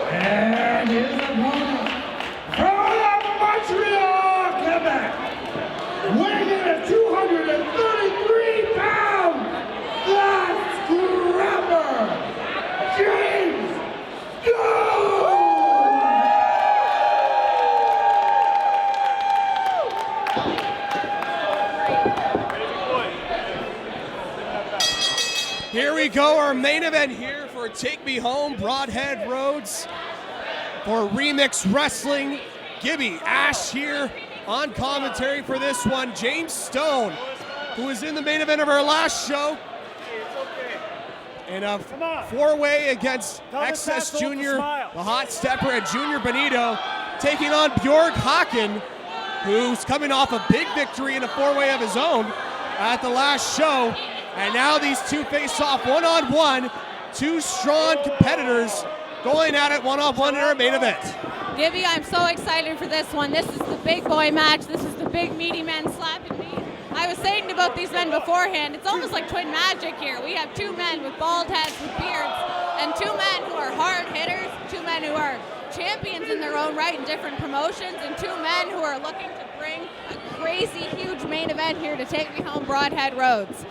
And his opponent from Montreal, Quebec, weighing in at 233 pounds, the scrapper, James Stone! Here we go, our main event here for Take Me Home, Broadhead Roads for Remix Wrestling. Gibby Ash here on commentary for this one. James Stone, who was in the main event of our last show, in a four-way against XS Junior, the hot stepper at Junior Benito, taking on Bjorg Haaken, who's coming off a big victory in a four-way of his own at the last show. And now these two face off one-on-one, two strong competitors going at it one-on-one in our main event. Gibby, I'm so excited for this one. This is the big boy match. This is the big meaty men slapping me. I was saying about these men beforehand, it's almost like twin magic here. We have two men with bald heads, with beards, and two men who are hard hitters, two men who are champions in their own right in different promotions, and two men who are looking to bring a crazy huge main event here to Take Me Home Broadhead Roads.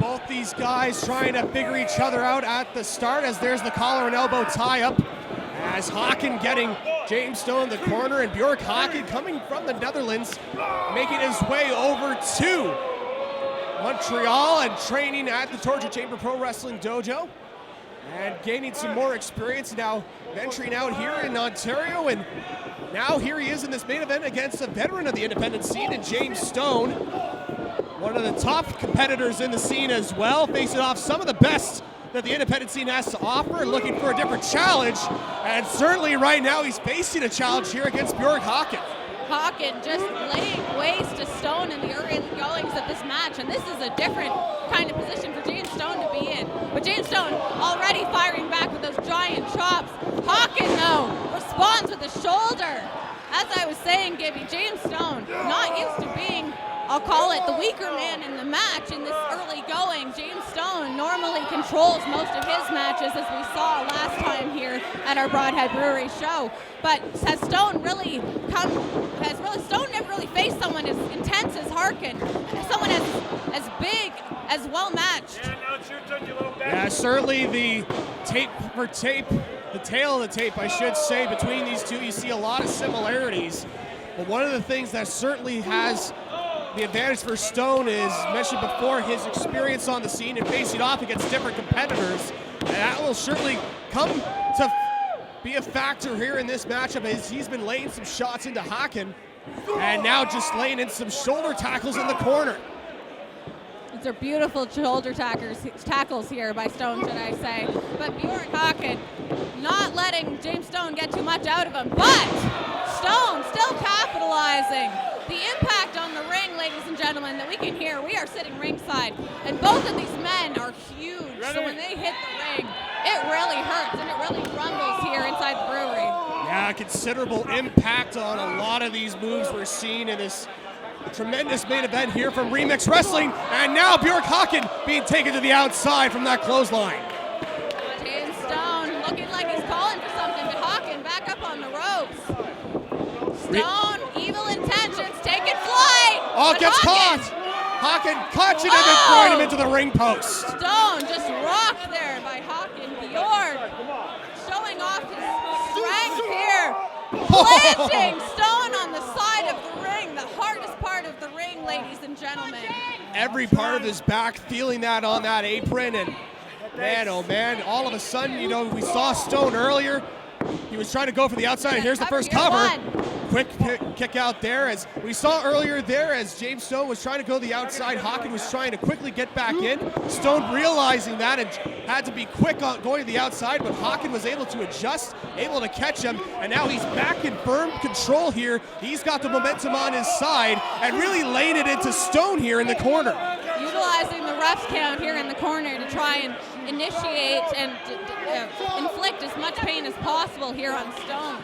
Both these guys trying to figure each other out at the start, as there's the collar and elbow tie-up, as Hawkin getting James Stone in the corner, and Bjorg Haaken coming from the Netherlands, making his way over to Montreal and training at the Torture Chamber Pro Wrestling Dojo, and gaining some more experience now, venturing out here in Ontario, and now here he is in this main event against a veteran of the independent scene in James Stone, one of the top competitors in the scene as well, facing off some of the best that the independent scene has to offer, looking for a different challenge, and certainly right now he's facing a challenge here against Bjorg Haaken. Hawkin just laying waste to Stone in the early goings of this match, and this is a different kind of position for James Stone to be in. But James Stone already firing back with those giant chops. Hawkin, though, responds with the shoulder. As I was saying, Gibby, James Stone, not used to being, I'll call it, the weaker man in the match in this early going. James Stone normally controls most of his matches, as we saw last time here at our Broadhead Brewery show. But has Stone Stone never really faced someone as intense as Haaken, someone as big, as well matched. Yeah, now it's your turn, you little Yeah, certainly the tape, the tail of the tape, I should say, between these two, you see a lot of similarities. But one of the things that certainly has the advantage for Stone is, mentioned before, his experience on the scene and facing off against different competitors. And that will certainly come to be a factor here in this matchup, as he's been laying some shots into Haaken, and now just laying in some shoulder tackles in the corner. These are beautiful shoulder tackles here by Stone, should I say. But Bjorg Haaken not letting James Stone get too much out of him, but Stone still capitalizing. The impact on the ring, ladies and gentlemen, that we can hear. We are sitting ringside, and both of these men are huge, so when they hit the ring, it really hurts, and it really rumbles here inside the brewery. Yeah, considerable impact on a lot of these moves we're seeing in this tremendous main event here from Remix Wrestling, and now Bjorg Haaken being taken to the outside from that clothesline. James Stone looking like he's calling for something, but Haaken back up on the ropes. Stone, evil intentions, taking flight. Oh, gets caught. Haaken catching him and throwing him into the ring post. Stone just rocked there by Haaken. Bjorg showing off his strength here. Planting Stone on the side of the ring, the hardest part of the ring, ladies and gentlemen. Every part of his back feeling that on that apron, and man, oh man, all of a sudden, you know, we saw Stone earlier. He was trying to go for the outside, and here's the first cover. Quick kick out there, as we saw earlier there, as James Stone was trying to go the outside. Hawkin was trying to quickly get back in. Stone realizing that and had to be quick on going to the outside, but Hawkin was able to adjust, able to catch him, and now he's back in firm control here. He's got the momentum on his side and really laying it into Stone here in the corner. Utilizing the ref's count here in the corner to try and initiate and inflict as much pain as possible here on Stone.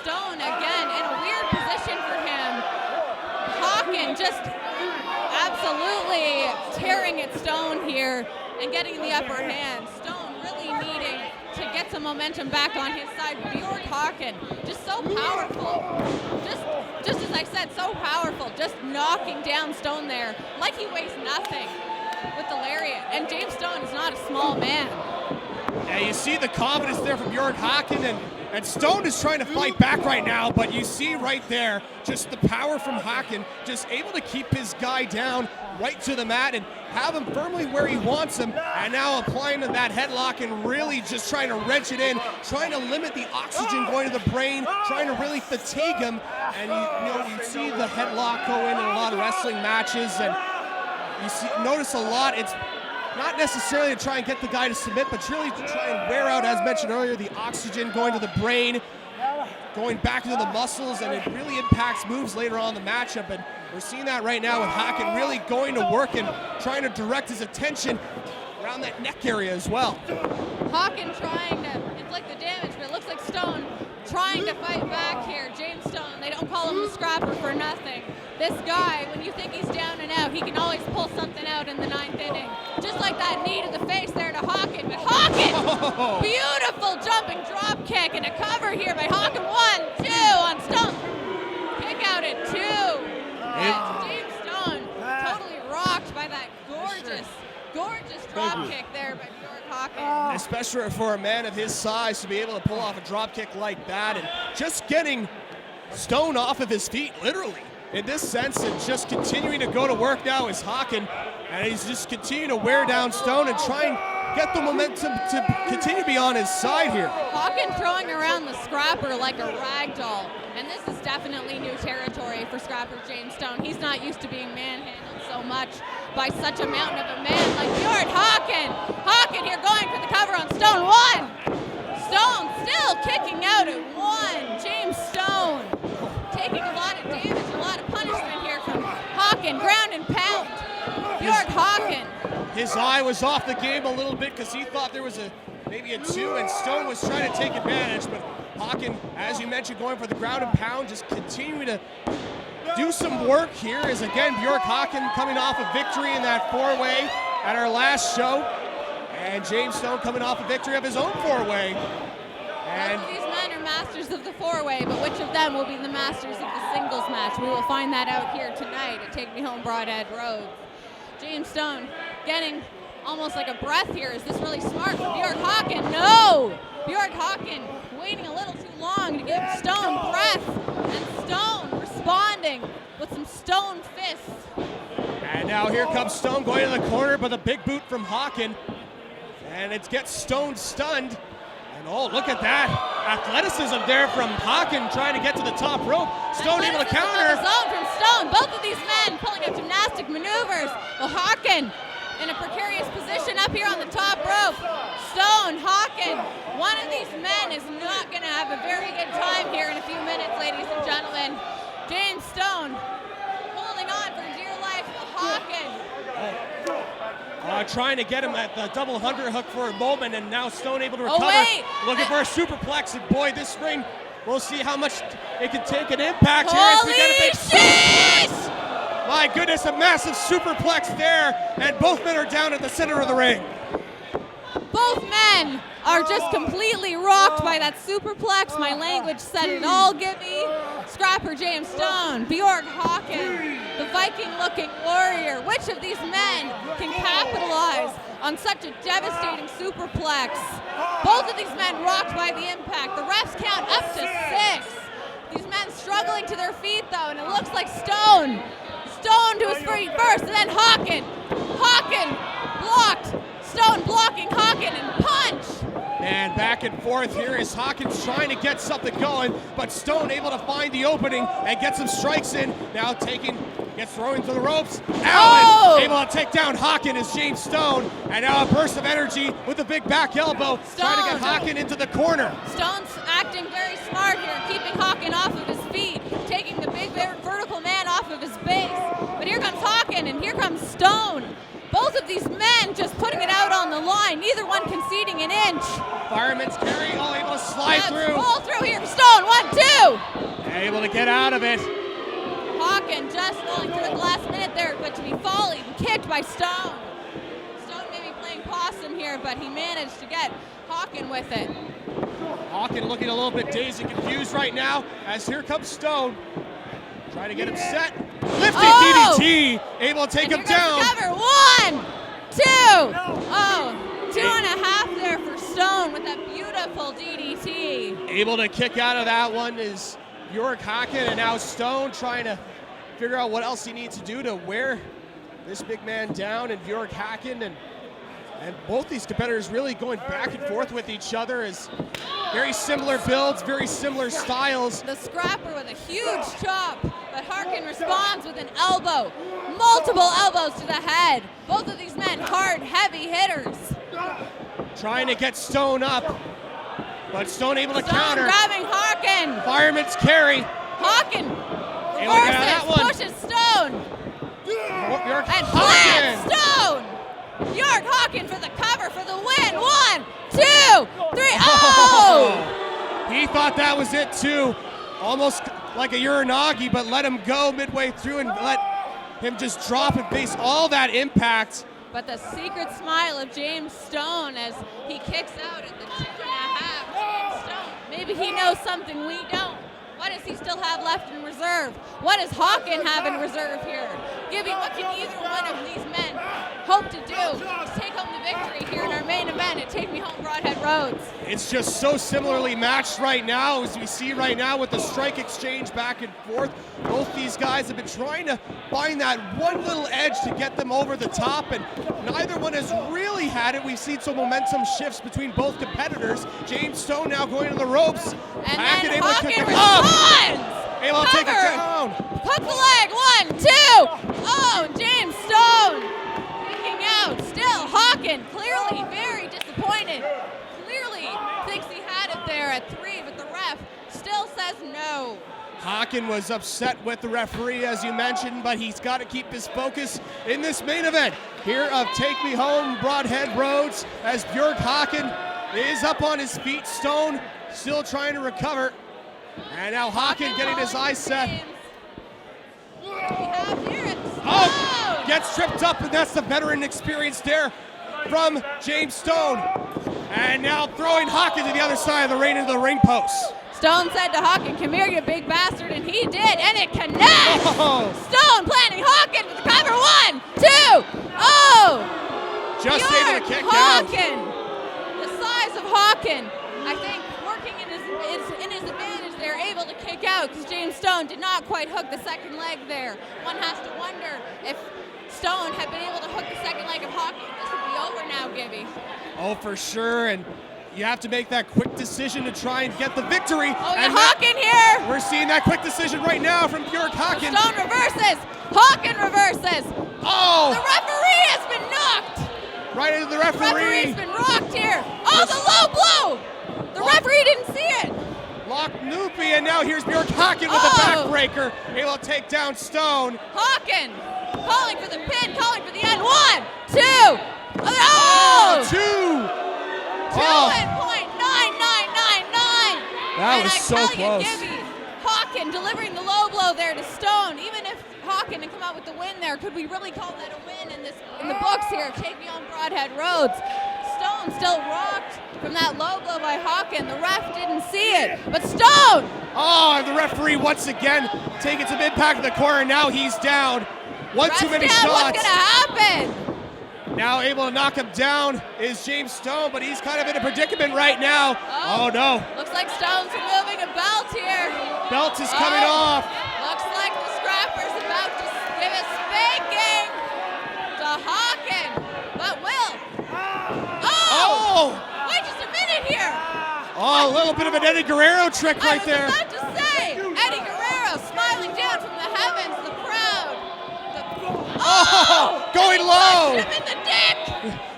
Stone, again, in a weird position for him. Hawkin just absolutely tearing at Stone here and getting the upper hand. Stone really needing to get get some momentum back on his side. Bjorg Haaken, just so powerful. Just as I said, so powerful. Just knocking down Stone there like he weighs nothing with the lariat. And James Stone is not a small man. Yeah, you see the confidence there from Bjorg Haaken, and Stone is trying to fight back right now, but you see right there just the power from Haaken, just able to keep his guy down right to the mat and have him firmly where he wants him, and now applying to that headlock and really just trying to wrench it in, trying to limit the oxygen going to the brain, trying to really fatigue him. And you see the headlock go in a lot of wrestling matches, and you notice a lot. It's not necessarily to try and get the guy to submit, but really to try and wear out, as mentioned earlier, the oxygen going to the brain, going back into the muscles, and it really impacts moves later on in the matchup. And we're seeing that right now with Haaken really going to work and trying to direct his attention around that neck area as well. Haaken trying to inflict the damage, but it looks like Stone trying to fight back here. James Stone, they don't call him a scrapper for nothing. This guy, when you think he's down and out, he can always pull something out in the 9th inning. Just like that knee to the face there to Hawkin. But Hawkin, beautiful jumping drop kick and a cover here by Hawkin. 1, 2 on Stone. Kick out at 2. And James Stone totally rocked by that gorgeous drop kick there by Bjorg Haaken. Especially for a man of his size to be able to pull off a drop kick like that and just getting Stone off of his feet, literally, in this sense, and just continuing to go to work now is Hawken, and he's just continuing to wear down Stone and try and get the momentum to continue to be on his side here. Hawken throwing around the scrapper like a rag doll, and this is definitely new territory for scrapper James Stone. He's not used to being manhandled so much by such a mountain of a man like Bjorg Haaken. Hawken here going for the cover on Stone. 1. Stone still kicking out at 1. James Stone taking a lot of damage, a lot of punishment here from Hawken. Ground and pound. Bjorg Haaken. His eye was off the game a little bit because he thought there was maybe a 2, and Stone was trying to take advantage, but Hawken, as you mentioned, going for the ground and pound, just continuing to do some work here as, again, Bjorg Haaken coming off a victory in that 4-way at our last show, and James Stone coming off a victory of his own 4-way. And both of these men are masters of the 4-way, but which of them will be the masters of the singles match? We will find that out here tonight at Take Me Home Broadhead Road. James Stone getting almost like a breath here. Is this really smart for Bjorg Haaken? No! Bjorg Haaken waiting a little too long to give Stone breath, and Stone responding with some Stone fists. And now here comes Stone going to the corner, but a big boot from Hawken, and it gets Stone stunned. And oh, look at that athleticism there from Hawken trying to get to the top rope. Stone able to counter. Zone from Stone. Both of these men pulling up gymnastic maneuvers. Well, Hawken in a precarious position up here on the top rope. Stone, Hawken, one of these men is not going to have a very good time here in a few minutes, ladies and gentlemen. James Stone holding on for dear life. Hawken. Trying to get him at the double underhook for a moment, and now Stone able to recover. Looking for a superplex, and boy, this ring, we'll see how much it can take an impact here as we get a big superplex. My goodness, a massive superplex there, and both men are down at the center of the ring. Both men are just completely rocked by that superplex. My language said it all. Give me scrapper James Stone, Bjorg Haaken, the Viking-looking warrior. Which of these men can capitalize on such a devastating superplex? Both of these men rocked by the impact. The refs count up to 6. These men struggling to their feet, though, and it looks like Stone to his feet first, and then Hawken blocked. Stone blocking Hawken and punch. And back and forth here as Hawkins trying to get something going, but Stone able to find the opening and get some strikes in. Now gets thrown into the ropes. Allen able to take down Hawken as James Stone. And now a burst of energy with a big back elbow, trying to get Hawken into the corner. Stone's acting very smart here, keeping Hawken off of his feet, taking the big vertical man off of his base. But here comes Hawken and here comes Stone. Both of these men just putting it out on the line, neither one conceding an inch. Fireman's carry, able to slide through. Roll through here for Stone, 1, 2. Able to get out of it. Hawken just falling through at the last minute there, but to be volleyed and kicked by Stone. Stone maybe playing possum here, but he managed to get Hawkin with it. Hawkin looking a little bit dazed and confused right now as here comes Stone. Trying to get him set. Lifting DDT, able to take him down. Cover. 1, 2. Oh, 2.5 there for Stone with that beautiful DDT. Able to kick out of that one is Bjorg Haaken, and now Stone trying to figure out what else he needs to do to wear this big man down, and Bjorg Haaken and both these competitors really going back and forth with each other as very similar builds, very similar styles. The scrapper with a huge chop, but Hawkin responds with an elbow. Multiple elbows to the head. Both of these men hard, heavy hitters. Trying to get Stone up, but Stone able to Stone counter. grabbing Hawkin. Fireman's carry. Hawkin Able to get out of that one. pushes Stone. Bjorg And Haaken. plants Stone. Bjorg Haaken for the cover for the win. 1, 2, 3. Oh! He thought that was it too. Almost like a Uranagi, but let him go midway through and let him just drop and face all that impact. But the secret smile of James Stone as he kicks out at the 2.5. James Stone, maybe he knows something we don't. What does he still have left in reserve? What does Hawkin have in reserve here? Gibby, what can either one of these men hope to do to take home the victory here in our main event at Take Me Home Broadhead Roads? It's just so similarly matched right now, as we see right now with the strike exchange back and forth. Both these guys have been trying to find that one little edge to get them over the top, and neither one has really had it. We've seen some momentum shifts between both competitors. James Stone now going to the ropes. And Haaken then able to kick Hawkin it up. responds! Able to take it Cover. down. Hook the leg. 1, 2. Oh, James Stone kicking out. Still Hawkin, clearly very disappointed. Clearly thinks he had it there at 3, but the ref still says no. Hawkin was upset with the referee, as you mentioned, but he's got to keep his focus in this main event here of Take Me Home Broadhead Roads, as Bjorg Haaken is up on his feet. Stone still trying to recover. And now Hawkin getting his eyes set. Oh, gets tripped up, and that's the veteran experience there from James Stone. And now throwing Hawkin to the other side of the ring into the ring post. Stone said to Hawkin, "Come here, you big bastard," and he did, and it connects! Oh. Stone planting Hawkin for the cover. 1, 2. Oh! Just Bjorg able to kick out. Hawkin. The size of Hawkin, I think, working in his advantage, they're able to kick out because James Stone did not quite hook the second leg there. One has to wonder if Stone had been able to hook the second leg of Hawkin, this would be over now, Gibby. Oh, for sure, and you have to make that quick decision to try and get the victory. Oh, and Hawkin here! we're seeing that quick decision right now from Bjorg Haaken. Stone reverses! Hawkin reverses! Oh! The referee has been knocked! Right into the The referee. referee's been rocked here! Oh, the low blow! The referee didn't see it! Lock Loopy, and now here's Bjorg Haaken with Oh. the backbreaker. Able to take down Stone. Hawkin calling for the pin, calling for the end. 1, 2! Oh! 2! 2.9999! That and was I so tell close. You, Gibby, Hawkin delivering the low blow there to Stone. Even if Hawkin had come out with the win there, could we really call that a win in the books here? Take Me On Broadhead Roads. Stone still rocked from that low blow by Hawkin. The ref didn't see it, but Stone! Oh, and the referee once again taking some impact in the corner. Now he's down. One Ref's too many down. shots. What's gonna happen? Now able to knock him down is James Stone, but he's kind of in a predicament right now. Oh no. Looks like Stone's removing a belt here. Belt is coming Oh. off. Looks like the scrapper's about to give a spanking to Hawkin. But Will. Oh! Wait just a minute here. Oh, a little bit of an Eddie Guerrero trick right I there. was about to say, Eddie Guerrero smiling down from the heavens, the crowd. Oh, going and he low. punched him in the dick.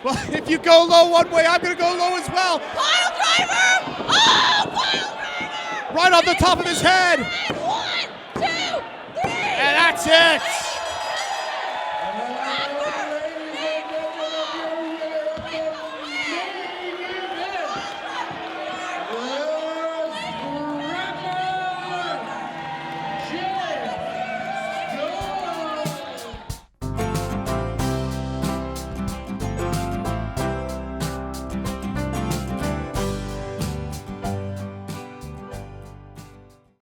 Well, if you go low one way, I'm going to go low as well. Pile driver. Oh, pile driver. Right off the top of his head. 1, 2, 3. And that's it.